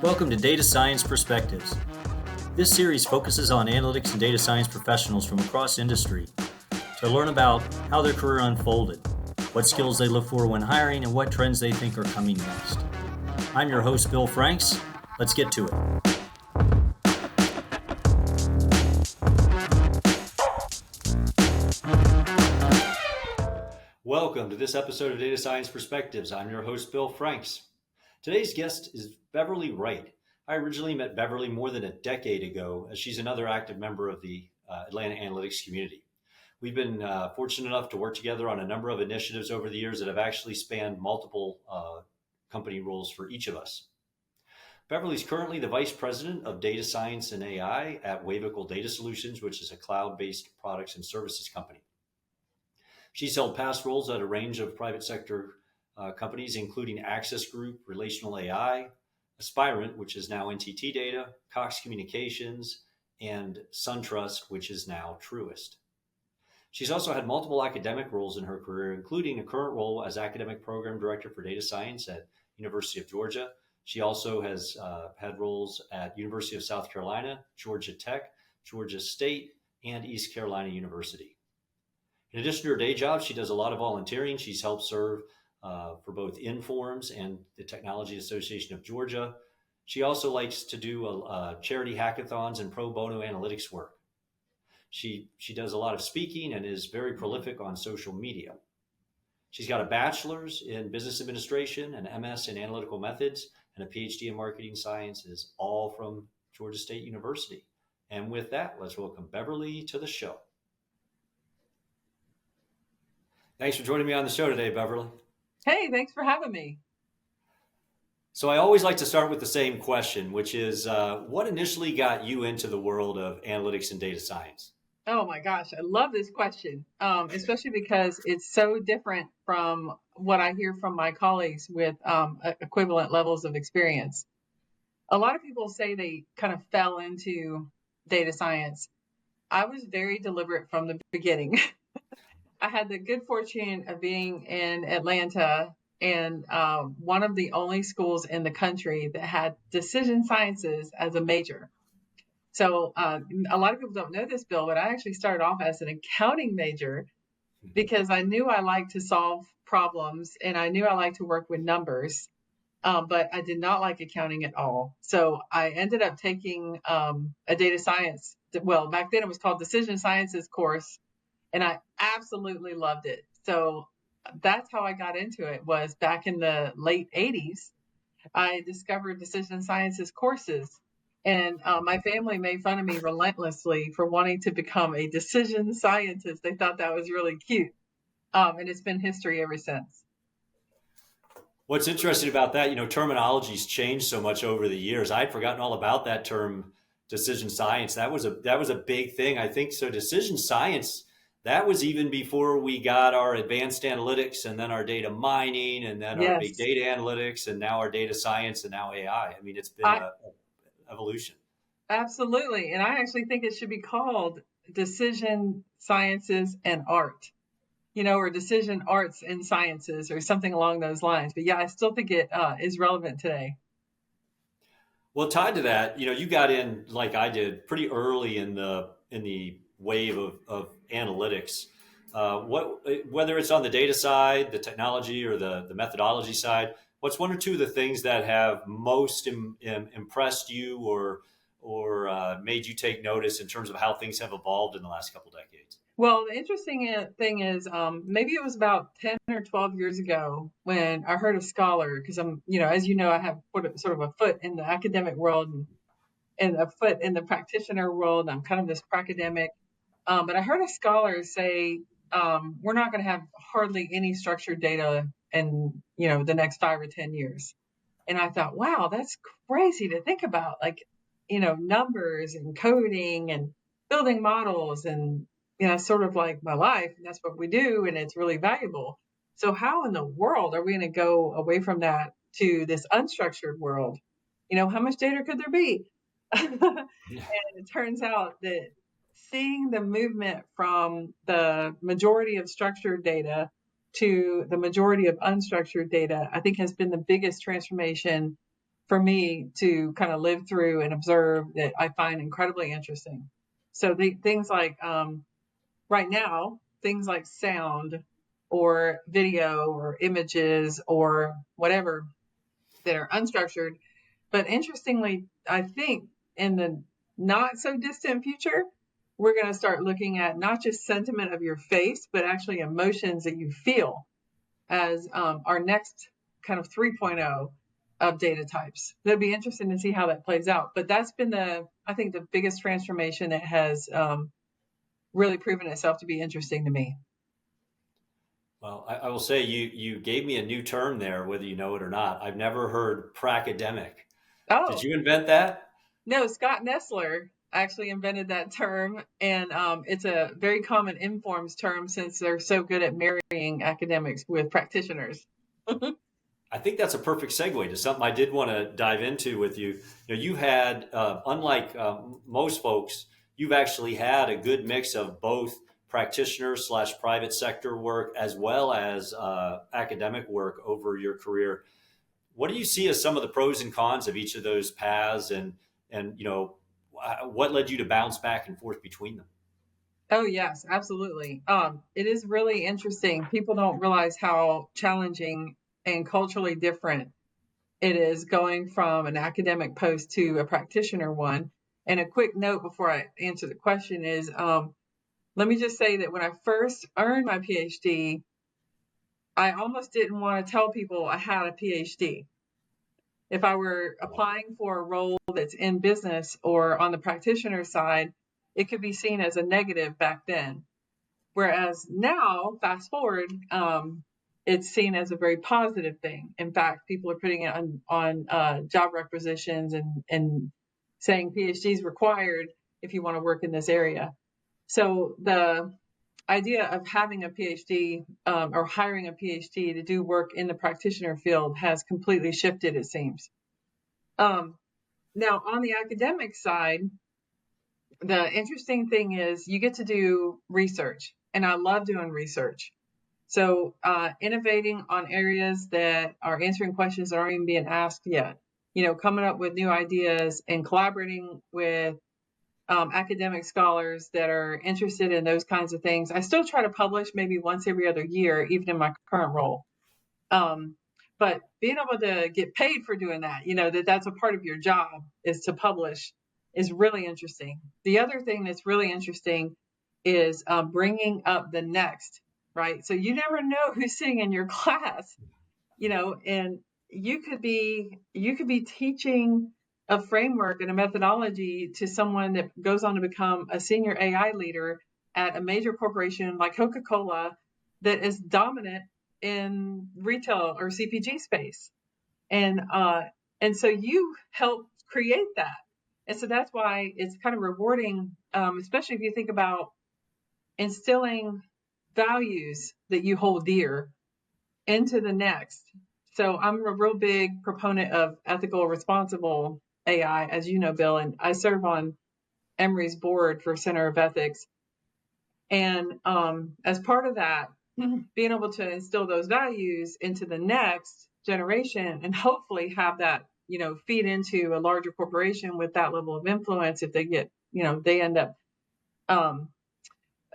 Welcome to Data Science Perspectives. This series focuses on analytics and data science professionals from across industry to learn about how their career unfolded, what skills they look for when hiring, and what trends they think are coming next. I'm your host, Bill Franks. Let's get to it. Welcome to this episode of Data Science Perspectives. I'm your host, Bill Franks. Today's guest is Beverly Wright. I originally met Beverly more than a decade ago, as she's another active member of the Atlanta analytics community. We've been fortunate enough to work together on a number of initiatives over the years that have actually spanned multiple company roles for each of us. Beverly's currently the Vice President of Data Science and AI at Wavicle Data Solutions, which is a cloud-based products and services company. She's held past roles at a range of private sector companies, including Access Group, Relational AI, Aspirent, which is now NTTData, Cox Communications, and SunTrust, which is now Truist. She's also had multiple academic roles in her career, including a current role as Academic Program Director for Data Science at University of Georgia. She also has had roles at University of South Carolina, Georgia Tech, Georgia State, and East Carolina University. In addition to her day job, she does a lot of volunteering. She's helped serve for both Informs and the Technology Association of Georgia. She also likes to do charity hackathons and pro bono analytics work. She does a lot of speaking and is very prolific on social media. She's got a bachelor's in business administration, an MS in analytical methods, and a PhD in marketing sciences, all from Georgia State University. And with that, let's welcome Beverly to the show. Thanks for joining me on the show today, Beverly. Hey, thanks for having me. So I always like to start with the same question, which is what initially got you into the world of analytics and data science? Oh my gosh, I love this question, especially because it's so different from what I hear from my colleagues with equivalent levels of experience. A lot of people say they kind of fell into data science. I was very deliberate from the beginning. I had the good fortune of being in Atlanta and one of the only schools in the country that had decision sciences as a major. So a lot of people don't know this, Bill, but I actually started off as an accounting major because I knew I liked to solve problems and I knew I liked to work with numbers, but I did not like accounting at all. So I ended up taking a data science, well, back then it was called decision sciences course, and I absolutely loved it. So that's how I got into it, was back in the late 80s. I discovered decision sciences courses. And my family made fun of me relentlessly for wanting to become a decision scientist. They thought that was really cute. And it's been history ever since. What's interesting about that, terminology's changed so much over the years. I'd forgotten all about that term, decision science. That was a big thing, I think. So decision science, that was even before we got our advanced analytics and then our data mining and then our big data analytics and now our data science and now AI. I mean, it's been an evolution. Absolutely. And I actually think it should be called decision sciences and art, or decision arts and sciences or something along those lines. But yeah, I still think it is relevant today. Well, tied to that, you got in like I did pretty early in the wave of analytics. Whether it's on the data side, the technology, or the methodology side, what's one or two of the things that have most impressed you or made you take notice in terms of how things have evolved in the last couple decades? Well, the interesting thing is maybe it was about 10 or 12 years ago when I heard a scholar, because I'm, as you know, I have sort of a foot in the academic world and a foot in the practitioner world. I'm kind of this pracademic. But I heard a scholar say, we're not going to have hardly any structured data in, the next 5 or 10 years. And I thought, wow, that's crazy to think about, like, numbers and coding and building models and, sort of like my life. And that's what we do. And it's really valuable. So how in the world are we going to go away from that to this unstructured world? How much data could there be? And it turns out that seeing the movement from the majority of structured data to the majority of unstructured data, I think has been the biggest transformation for me to kind of live through and observe that I find incredibly interesting. So the things like right now, things like sound or video or images or whatever that are unstructured. But interestingly, I think in the not so distant future, we're going to start looking at not just sentiment of your face, but actually emotions that you feel as our next kind of 3.0 of data types. That'd be interesting to see how that plays out. But that's been I think, the biggest transformation that has really proven itself to be interesting to me. Well, I will say you gave me a new term there, whether you know it or not. I've never heard pracademic. Did Oh, you invent that? no, Scott Nestler actually invented that term, and it's a very common Informs term since they're so good at marrying academics with practitioners. I think that's a perfect segue to something I did want to dive into with you. You had, unlike most folks, you've actually had a good mix of both practitioner slash private sector work as well as academic work over your career. What do you see as some of the pros and cons of each of those paths, and what led you to bounce back and forth between them? Oh, yes, absolutely. It is really interesting. People don't realize how challenging and culturally different it is going from an academic post to a practitioner one. And a quick note before I answer the question is, let me just say that when I first earned my PhD, I almost didn't want to tell people I had a PhD. If I were applying for a role that's in business or on the practitioner side, it could be seen as a negative back then. Whereas now, fast forward, it's seen as a very positive thing. In fact, people are putting it on job requisitions and saying PhD is required if you want to work in this area. So the idea of having a PhD or hiring a PhD to do work in the practitioner field has completely shifted, it seems. Now, on the academic side, the interesting thing is you get to do research, and I love doing research. So, innovating on areas that are answering questions that aren't even being asked yet, coming up with new ideas and collaborating with academic scholars that are interested in those kinds of things. I still try to publish maybe once every other year, even in my current role. Um, but being able to get paid for doing that, that's a part of your job is to publish is really interesting. The other thing that's really interesting is bringing up the next, right? So you never know who's sitting in your class, and you could be teaching a framework and a methodology to someone that goes on to become a senior AI leader at a major corporation like Coca-Cola that is dominant in retail or CPG space. And so you help create that. And so that's why it's kind of rewarding, especially if you think about instilling values that you hold dear into the next. So I'm a real big proponent of ethical, responsible AI, as you know, Bill, and I serve on Emory's board for Center of Ethics. And as part of that, being able to instill those values into the next generation and hopefully have that, feed into a larger corporation with that level of influence if they get, they end up um,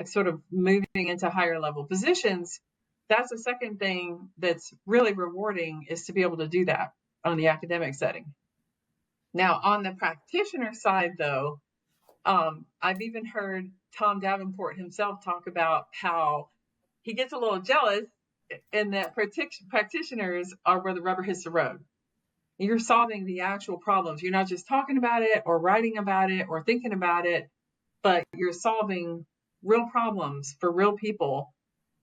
sort of moving into higher level positions. That's the second thing that's really rewarding is to be able to do that on the academic setting. Now, on the practitioner side, though, I've even heard Tom Davenport himself talk about how he gets a little jealous in that practitioners are where the rubber hits the road. You're solving the actual problems. You're not just talking about it or writing about it or thinking about it, but you're solving real problems for real people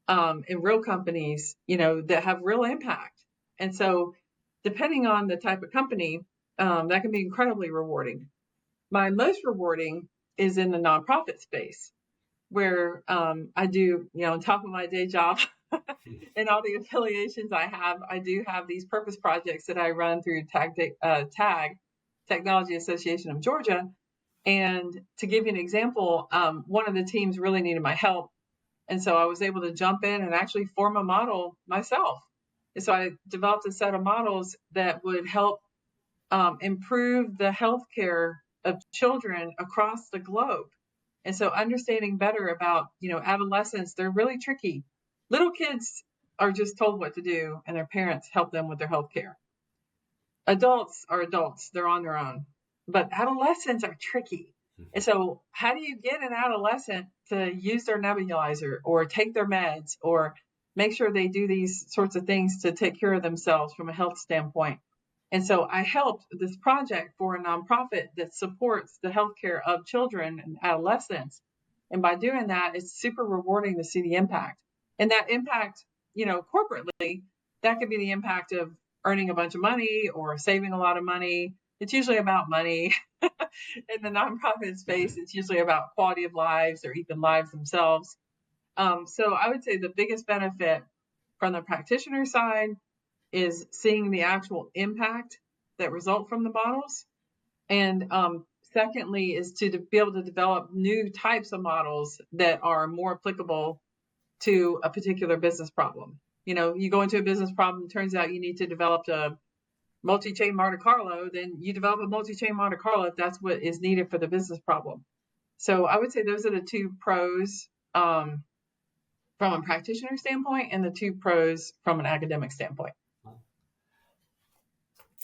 in real companies, that have real impact. And so, depending on the type of company, that can be incredibly rewarding. My most rewarding is in the nonprofit space, where I do, on top of my day job and all the affiliations I have, I do have these purpose projects that I run through TAG, Technology Association of Georgia. And to give you an example, one of the teams really needed my help. And so I was able to jump in and actually form a model myself. And so I developed a set of models that would help improve the healthcare of children across the globe. And so understanding better about, adolescents, they're really tricky. Little kids are just told what to do and their parents help them with their healthcare. Adults are adults, they're on their own. But adolescents are tricky. And so how do you get an adolescent to use their nebulizer or take their meds or make sure they do these sorts of things to take care of themselves from a health standpoint? And so I helped this project for a nonprofit that supports the healthcare of children and adolescents. And by doing that, it's super rewarding to see the impact. And that impact, corporately, that could be the impact of earning a bunch of money or saving a lot of money. It's usually about money. In the nonprofit space, it's usually about quality of lives or even lives themselves. So I would say the biggest benefit from the practitioner side is seeing the actual impact that result from the models. And secondly is to be able to develop new types of models that are more applicable to a particular business problem. You go into a business problem, turns out you need to develop a multi-chain Monte Carlo, then you develop a multi-chain Monte Carlo if that's what is needed for the business problem. So I would say those are the two pros from a practitioner standpoint and the two pros from an academic standpoint.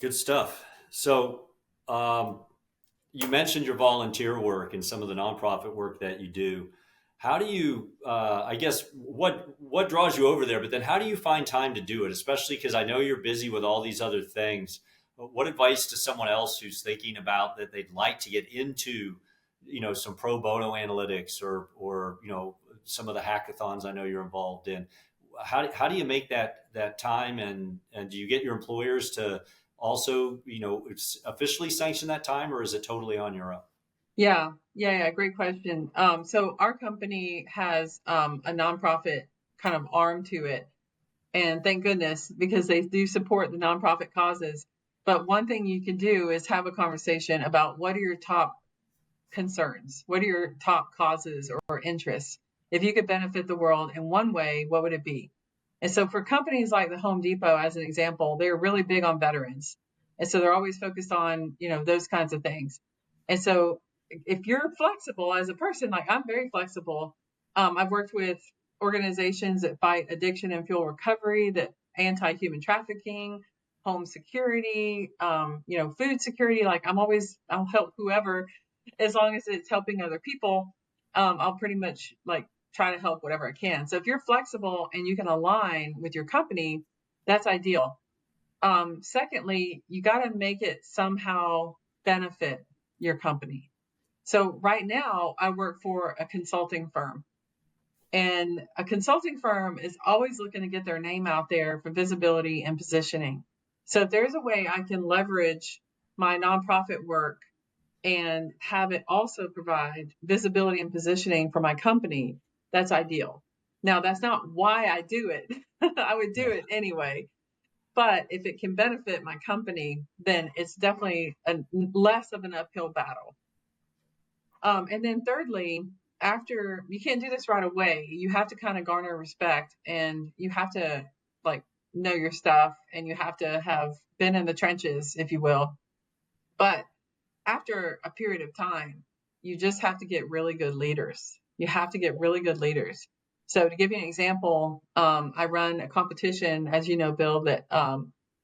Good stuff. So you mentioned your volunteer work and some of the nonprofit work that you do. How do you, I guess, what draws you over there? But then how do you find time to do it? Especially because I know you're busy with all these other things. What advice to someone else who's thinking about that they'd like to get into, some pro bono analytics or some of the hackathons I know you're involved in? How do you make that time and do you get your employers to also, officially sanction that time, or is it totally on your own? Yeah. Great question. So our company has a nonprofit kind of arm to it. And thank goodness, because they do support the nonprofit causes. But one thing you can do is have a conversation about what are your top concerns? What are your top causes or interests? If you could benefit the world in one way, what would it be? And so for companies like the Home Depot, as an example, they're really big on veterans. And so they're always focused on, those kinds of things. And so if you're flexible as a person, like I'm very flexible, I've worked with organizations that fight addiction and fuel recovery, that anti-human trafficking, home security, food security. Like I'll help whoever, as long as it's helping other people. I'll pretty much try to help whatever I can. So if you're flexible and you can align with your company, that's ideal. Secondly, you got to make it somehow benefit your company. So right now I work for a consulting firm, and a consulting firm is always looking to get their name out there for visibility and positioning. So if there's a way I can leverage my nonprofit work and have it also provide visibility and positioning for my company, that's ideal. Now, that's not why I do it. I would do it anyway. But if it can benefit my company, then it's definitely less of an uphill battle. And then thirdly, after, you can't do this right away. You have to kind of garner respect, and you have to know your stuff, and you have to have been in the trenches, if you will. But after a period of time, you just have to get really good leaders. You have to get really good leaders. So to give you an example, I run a competition, as you know, Bill, that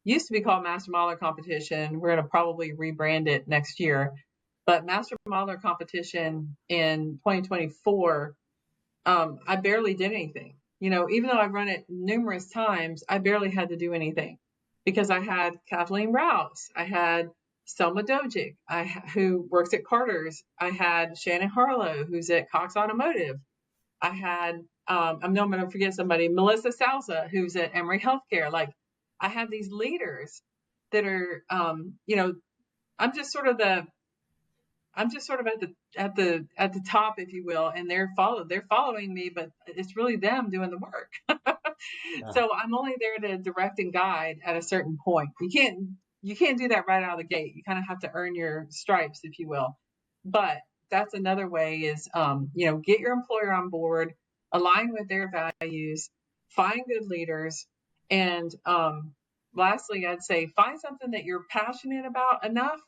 used to be called Master Modeler Competition. We're going to probably rebrand it next year. But Master Modeler Competition in 2024, I barely did anything. Even though I've run it numerous times, I barely had to do anything because I had Kathleen Rouse, I had Selma Dojic, who works at Carter's. I had Shannon Harlow, who's at Cox Automotive. I had, I know I'm going to forget somebody, Melissa Salza, who's at Emory Healthcare. I have these leaders that are, I'm just sort of at the top, if you will, and they're following me, but it's really them doing the work. Yeah. So I'm only there to direct and guide at a certain point. You can't do that right out of the gate. You kind of have to earn your stripes, if you will. But that's another way is, get your employer on board, align with their values, find good leaders, and lastly, I'd say find something that you're passionate about enough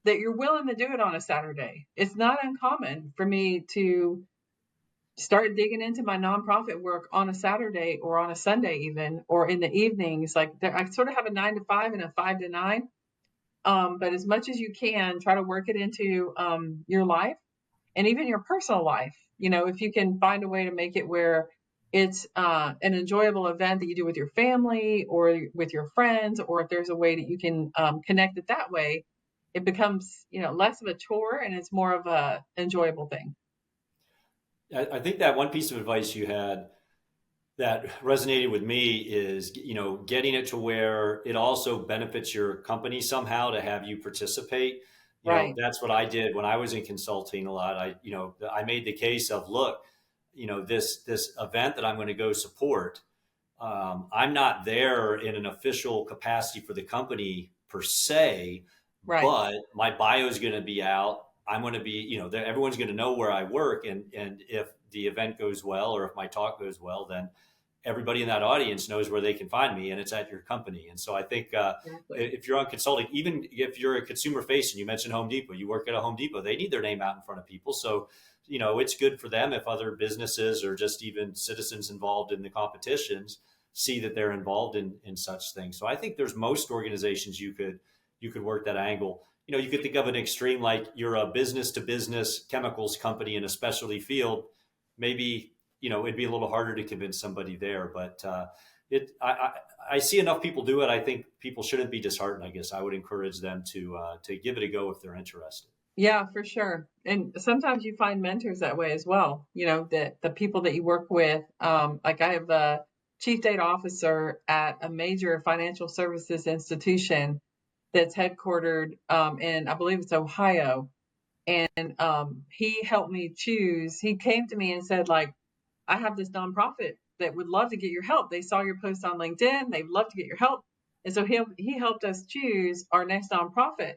that you're willing to do it on a Saturday. It's not uncommon for me to start digging into my nonprofit work on a Saturday or on a Sunday, even, or in the evenings. Like I sort of have a 9 to 5 and a 5 to 9. But as much as you can, try to work it into your life and even your personal life. If you can find a way to make it where it's an enjoyable event that you do with your family or with your friends, or if there's a way that you can connect it that way, it becomes less of a chore and it's more of a enjoyable thing. I think that one piece of advice you had that resonated with me is, getting it to where it also benefits your company somehow to have you participate. Right. That's what I did when I was in consulting a lot. I made the case of, look, this event that I'm going to go support. I'm not there in an official capacity for the company per se, Right. but my bio is going to be out. I'm going to be, everyone's going to know where I work, and if the event goes well or if my talk goes well, then everybody in that audience knows where they can find me, and it's at your company. And so I think Exactly. if you're on consulting, even if you're a consumer face and you mentioned Home Depot, you work at a Home Depot, they need their name out in front of people. So, it's good for them if other businesses or just even citizens involved in the competitions see that they're involved in such things. So I think there's most organizations you could work that angle. You could think of an extreme, like you're a business to business chemicals company in a specialty field. Maybe it'd be a little harder to convince somebody there, but I see enough people do it. I think people shouldn't be disheartened. I guess I would encourage them to give it a go if they're interested. Yeah, for sure. And sometimes you find mentors that way as well. That the people that you work with, like I have a chief data officer at a major financial services institution that's headquartered in, I believe it's Ohio. And he helped me choose. He came to me and said, like, I have this nonprofit that would love to get your help. They saw your post on LinkedIn. They'd love to get your help. And so he helped us choose our next nonprofit.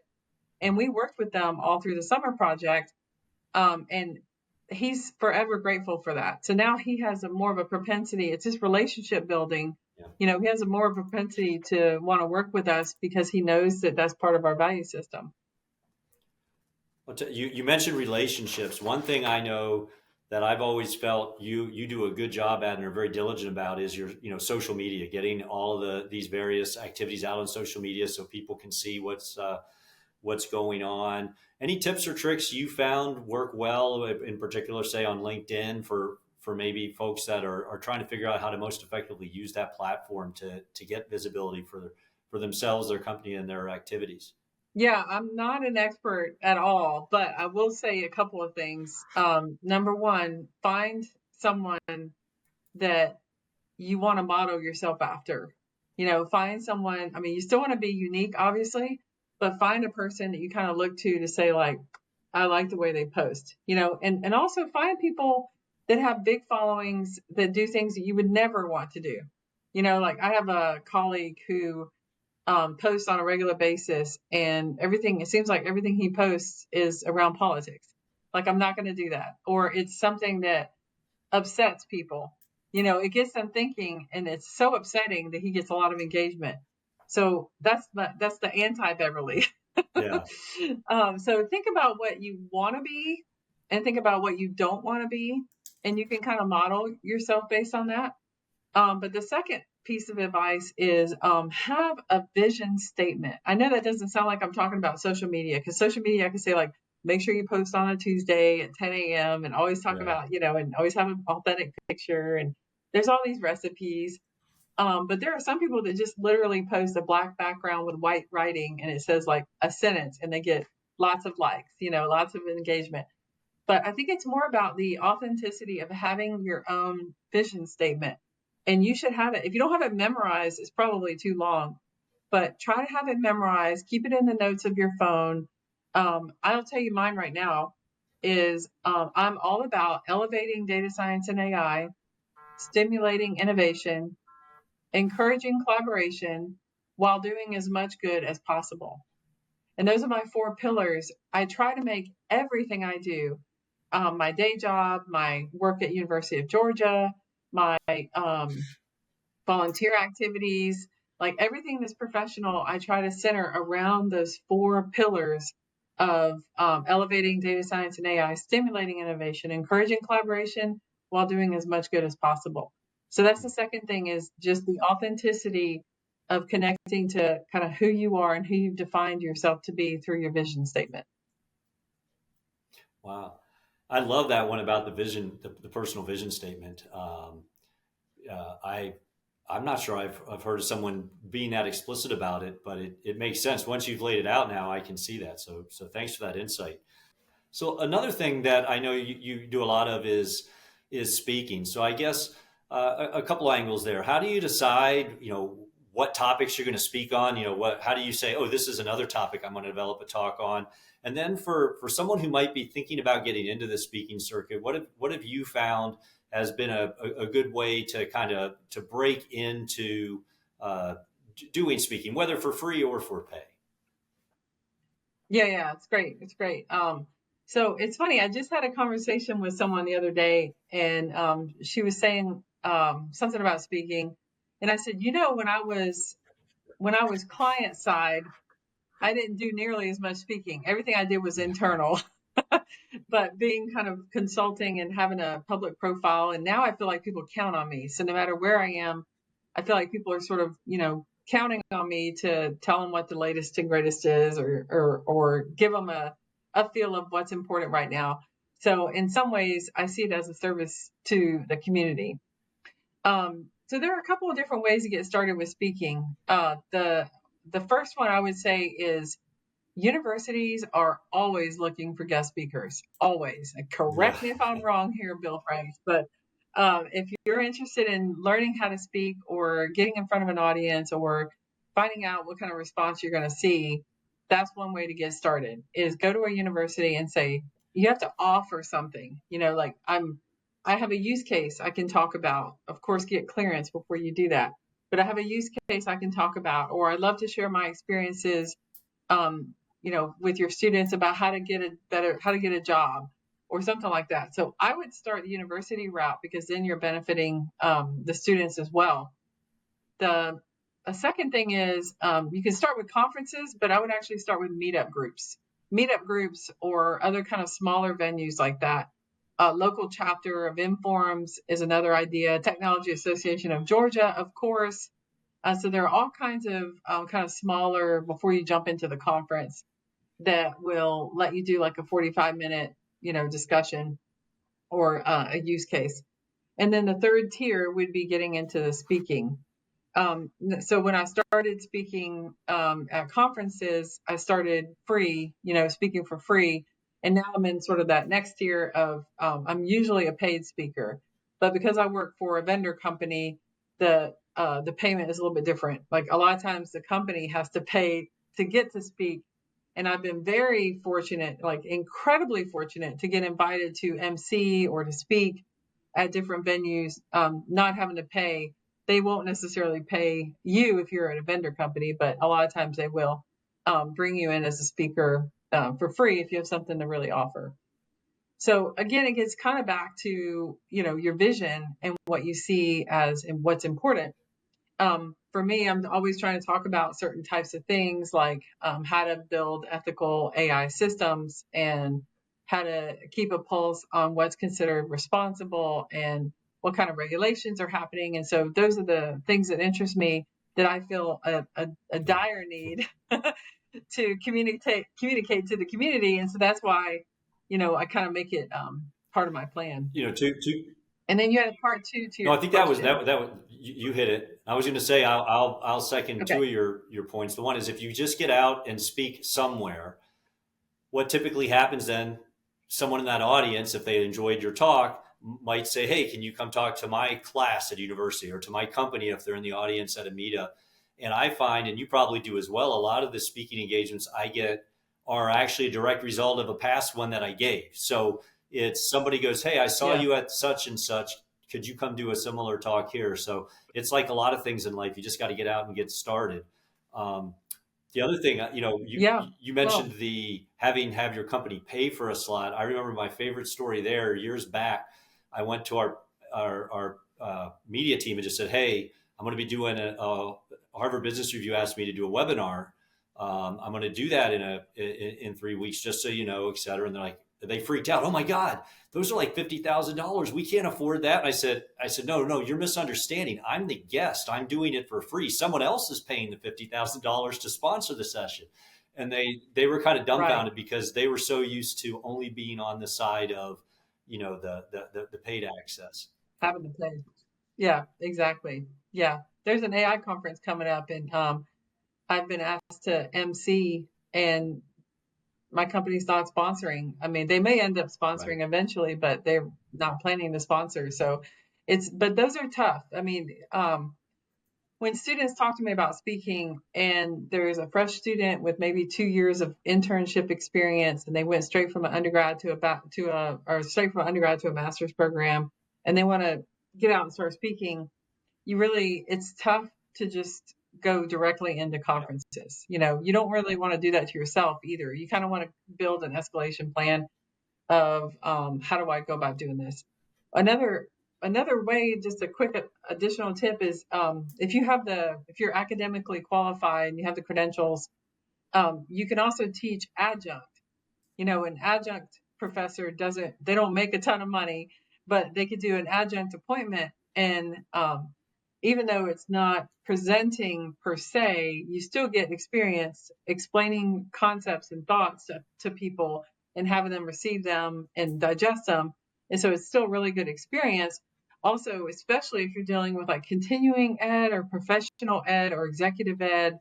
And we worked with them all through the summer project. And he's forever grateful for that. So now he has a more of a propensity. It's just relationship building. Yeah. He has a more propensity to want to work with us because he knows that that's part of our value system. You mentioned relationships. One thing I know that I've always felt you do a good job at and are very diligent about is your social media, getting all of these various activities out on social media so people can see what's going on. Any tips or tricks you found work well, in particular, say on LinkedIn for maybe folks that are trying to figure out how to most effectively use that platform to get visibility for themselves, their company, and their activities? Yeah, I'm not an expert at all, but I will say a couple of things. Number one, find someone that you want to model yourself after. Find someone, I mean, you still want to be unique, obviously, but find a person that you kind of look to say, like, I like the way they post, and also find people that have big followings that do things that you would never want to do. Like I have a colleague who posts on a regular basis, and it seems like everything he posts is around politics. Like, I'm not going to do that. Or it's something that upsets people. It gets them thinking, and it's so upsetting that he gets a lot of engagement. So that's the anti Beverly. Yeah. So think about what you want to be, and think about what you don't want to be, and you can kind of model yourself based on that. But the second piece of advice is have a vision statement. I know that doesn't sound like I'm talking about social media, because social media, I can say, like, make sure you post on a Tuesday at 10 a.m. and always talk Right. about, and always have an authentic picture. And there's all these recipes. But there are some people that just literally post a black background with white writing, and it says like a sentence, and they get lots of likes, lots of engagement. But I think it's more about the authenticity of having your own vision statement. And you should have it. If you don't have it memorized, it's probably too long. But try to have it memorized. Keep it in the notes of your phone. I'll tell you mine right now is I'm all about elevating data science and AI, stimulating innovation, encouraging collaboration, while doing as much good as possible. And those are my 4 pillars. I try to make everything I do, my day job, my work at University of Georgia, my volunteer activities, Like everything that's professional, I try to center around those four pillars of elevating data science and AI, stimulating innovation, encouraging collaboration while doing as much good as possible. So that's the second thing, is just the authenticity of connecting to kind of who you are and who you've defined yourself to be through your vision statement. Wow. I love that one about the vision, the personal vision statement. I'm not sure I've heard of someone being that explicit about it, but it makes sense. Once you've laid it out now, I can see that. So thanks for that insight. So another thing that I know you do a lot of is speaking. So I guess a couple angles there. How do you decide, what topics you're going to speak on? How do you say, oh, this is another topic I'm going to develop a talk on? And then for someone who might be thinking about getting into the speaking circuit, what have you found has been a good way to kind of to break into doing speaking, whether for free or for pay? Yeah, it's great. It's great. So it's funny. I just had a conversation with someone the other day, and she was saying something about speaking, and I said, when I was client side, I didn't do nearly as much speaking. Everything I did was internal. But being kind of consulting and having a public profile, and now I feel like people count on me. So no matter where I am, I feel like people are sort of, counting on me to tell them what the latest and greatest is, or give them a feel of what's important right now. So in some ways, I see it as a service to the community. So there are a couple of different ways to get started with speaking. The first one I would say is universities are always looking for guest speakers, always. And Yeah. correct me if I'm wrong here, Bill Franks, but if you're interested in learning how to speak or getting in front of an audience or finding out what kind of response you're going to see, that's one way to get started, is go to a university and say, you have to offer something, like I have a use case I can talk about. Of course, get clearance before you do that. But I have a use case I can talk about, or I'd love to share my experiences um, with your students about how to get a job or something like that. So I would start the university route, because then you're benefiting the students as well. The A second thing is, you can start with conferences, but I would actually start with meetup groups or other kind of smaller venues like that. Local chapter of Informs is another idea. Technology Association of Georgia, of course. So there are all kinds of kind of smaller, before you jump into the conference, that will let you do like a 45-minute, discussion or a use case. And then the third tier would be getting into the speaking. So when I started speaking at conferences, I started free, speaking for free. And now I'm in sort of that next tier of I'm usually a paid speaker, but because I work for a vendor company, the payment is a little bit different. Like a lot of times, the company has to pay to get to speak, and I've been very fortunate, like incredibly fortunate, to get invited to MC or to speak at different venues, not having to pay. They won't necessarily pay you if you're at a vendor company, but a lot of times they will bring you in as a speaker for free if you have something to really offer. So again, it gets kind of back to, your vision and what you see as and what's important. For me, I'm always trying to talk about certain types of things, like how to build ethical AI systems and how to keep a pulse on what's considered responsible and what kind of regulations are happening. And so those are the things that interest me, that I feel a dire need to communicate to the community. And so that's why, I kind of make it part of my plan. To And then you had a part two to No, your I think question. that was you hit it. I was going to say I'll second Okay. two of your points. The one is, if you just get out and speak somewhere, what typically happens then, someone in that audience, if they enjoyed your talk, might say, hey, can you come talk to my class at university, or to my company if they're in the audience at a meetup? And I find, and you probably do as well, a lot of the speaking engagements I get are actually a direct result of a past one that I gave. So it's somebody goes, hey, I saw Yeah. you at such and such. Could you come do a similar talk here? So it's like a lot of things in life. You just got to get out and get started. Um, the other thing, Yeah. you Well, mentioned the have your company pay for a slot. I remember my favorite story there years back. I went to our media team and just said, "Hey, I'm going to be doing a Harvard Business Review asked me to do a webinar. I'm going to do that in 3 weeks, just so you know, et cetera. And they freaked out. Oh my God, those are like $50,000. We can't afford that. And I said, no, you're misunderstanding. I'm the guest. I'm doing it for free. Someone else is paying the $50,000 to sponsor the session. And they were kind of dumbfounded, right, because they were so used to only being on the side of, the paid access. Having to pay. Yeah, exactly. Yeah. There's an AI conference coming up, and I've been asked to MC, and my company's not sponsoring. I mean, they may end up sponsoring, right, eventually, but they're not planning to sponsor. So but those are tough. I mean, when students talk to me about speaking, and there's a fresh student with maybe 2 years of internship experience, and they went straight from an undergrad straight from an undergrad to a master's program, and they want to get out and start speaking, it's tough to just go directly into conferences. You don't really want to do that to yourself either. You kind of want to build an escalation plan of how do I go about doing this. Another way, just a quick additional tip, is if you're academically qualified and you have the credentials, you can also teach adjunct. An adjunct professor they don't make a ton of money, but they could do an adjunct appointment, and even though it's not presenting per se, you still get experience explaining concepts and thoughts to people and having them receive them and digest them. And so it's still really good experience. Also, especially if you're dealing with like continuing ed or professional ed or executive ed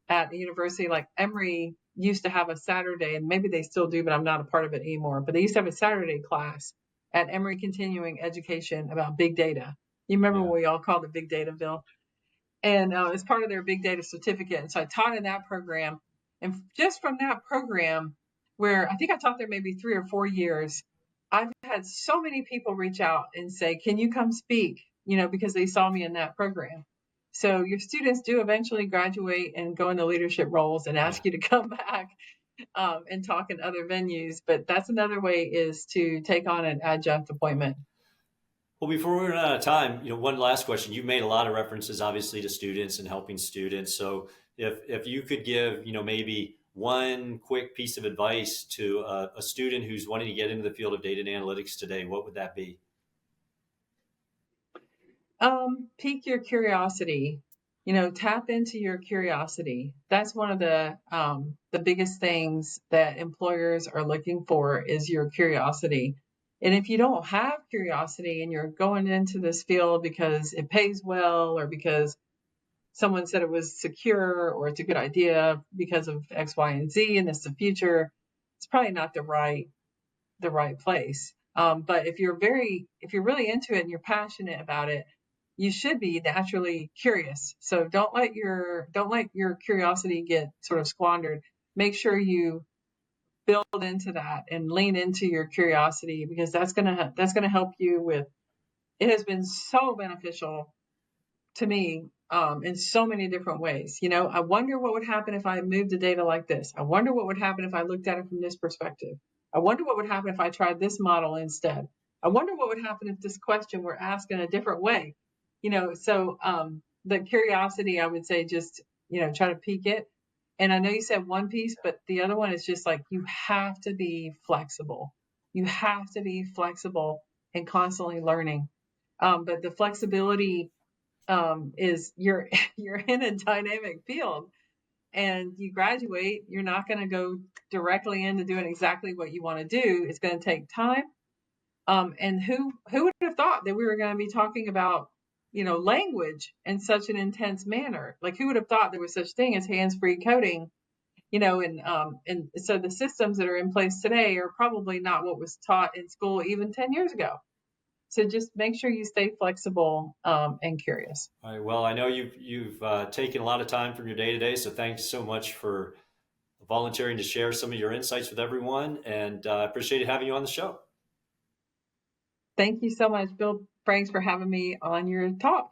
at a university like Emory used to have a Saturday, and maybe they still do, but I'm not a part of it anymore. But they used to have a Saturday class at Emory Continuing Education about big data. You remember when we all called it big data, Bill? And it's part of their big data certificate. And so I taught in that program. And just from that program, where I think I taught there maybe 3 or 4 years, I've had so many people reach out and say, can you come speak? Because they saw me in that program. So your students do eventually graduate and go into leadership roles and ask you to come back and talk in other venues. But that's another way, is to take on an adjunct appointment. Well, before we run out of time, one last question. You've made a lot of references, obviously, to students and helping students. So if you could give, maybe one quick piece of advice to a student who's wanting to get into the field of data and analytics today, what would that be? Pique your curiosity. Tap into your curiosity. That's one of the biggest things that employers are looking for, is your curiosity. And if you don't have curiosity and you're going into this field because it pays well, or because someone said it was secure, or it's a good idea because of X, Y, and Z, and it's the future, it's probably not the right place. But if you're really into it and you're passionate about it, you should be naturally curious. So don't let your curiosity get sort of squandered. Make sure you build into that and lean into your curiosity, because that's gonna help you with. It has been so beneficial to me in so many different ways. I wonder what would happen if I moved the data like this. I wonder what would happen if I looked at it from this perspective. I wonder what would happen if I tried this model instead. I wonder what would happen if this question were asked in a different way. So the curiosity, I would say, just, try to pique it. And I know you said one piece, but the other one is just like, you have to be flexible. You have to be flexible and constantly learning. But the flexibility is you're in a dynamic field, and you graduate, you're not going to go directly into doing exactly what you want to do. It's going to take time. And who would have thought that we were going to be talking about, language in such an intense manner? Like, who would have thought there was such thing as hands-free coding? And so the systems that are in place today are probably not what was taught in school even 10 years ago. So just make sure you stay flexible and curious. All right. Well, I know you've taken a lot of time from your day to day, so thanks so much for volunteering to share some of your insights with everyone, and I appreciate having you on the show. Thank you so much, Bill Franks, for having me on your talk.